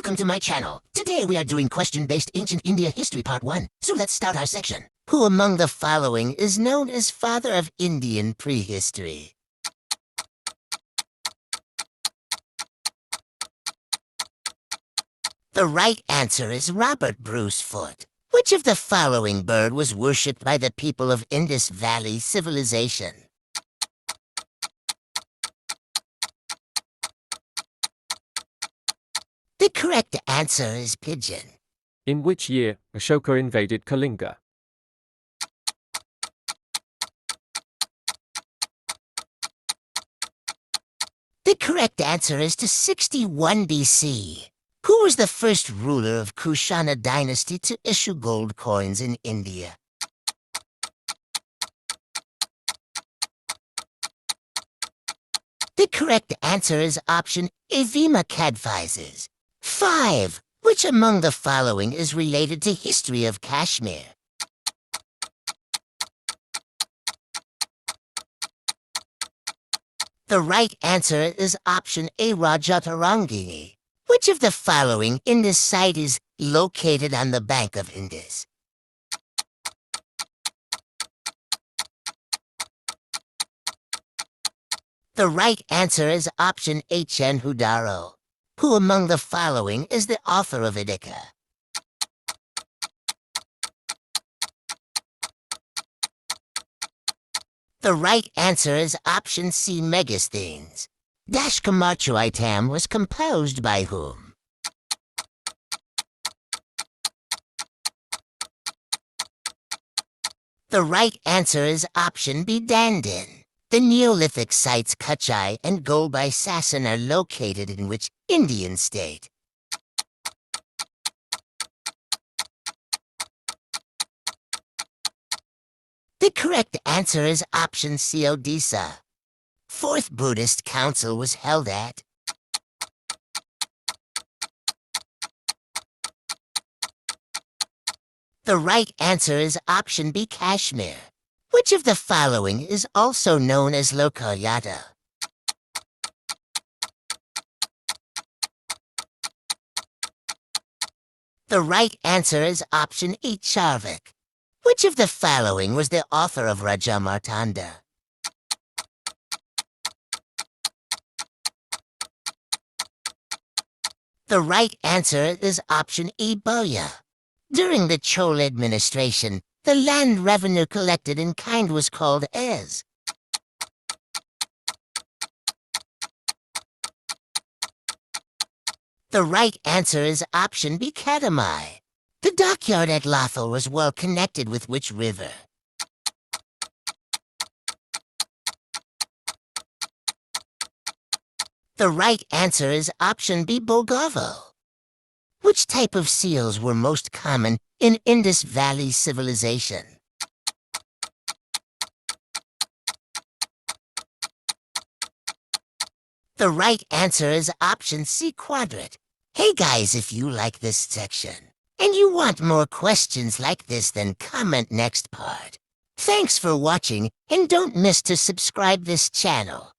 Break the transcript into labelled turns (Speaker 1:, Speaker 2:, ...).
Speaker 1: Welcome to my channel. Today we are doing question-based Ancient India History Part 1. So let's start our section. Who among the following is known as father of Indian prehistory? The right answer is Robert Bruce Foote. Which of the following bird was worshipped by the people of Indus Valley Civilization? The correct answer is pigeon.
Speaker 2: In which year Ashoka invaded Kalinga?
Speaker 1: The correct answer is to 61 BC. Who was the first ruler of Kushana dynasty to issue gold coins in India? The correct answer is option A, Bhima Kadphises. 5. Which among the following is related to history of Kashmir? The right answer is option A, Rajatarangini. Which of the following Indus site is located on the bank of Indus? The right answer is option A, Chenhudaro. Who among the following is the author of Aayega? The right answer is option C, Megasthenes. Dashkamarchuitam was composed by whom? The right answer is option B, Dandin. The Neolithic sites Kachai and Golbai Sassan are located in which Indian state? The correct answer is option C, Odisha. Fourth Buddhist council was held at? The right answer is option B, Kashmir. Which of the following is also known as Lokalyata? The right answer is option E, Charvak. Which of the following was the author of Raja Martanda? The right answer is option E, Boya. During the Chol administration, the land revenue collected in kind was called as? The right answer is option B, Kadamai. The dockyard at Lothal was well connected with which river? The right answer is option B, Bolgavo. Which type of seals were most common in Indus Valley Civilization? The right answer is option C, Quadrat. Hey guys, if you like this section and you want more questions like this, then comment next part. Thanks for watching and don't miss to subscribe this channel.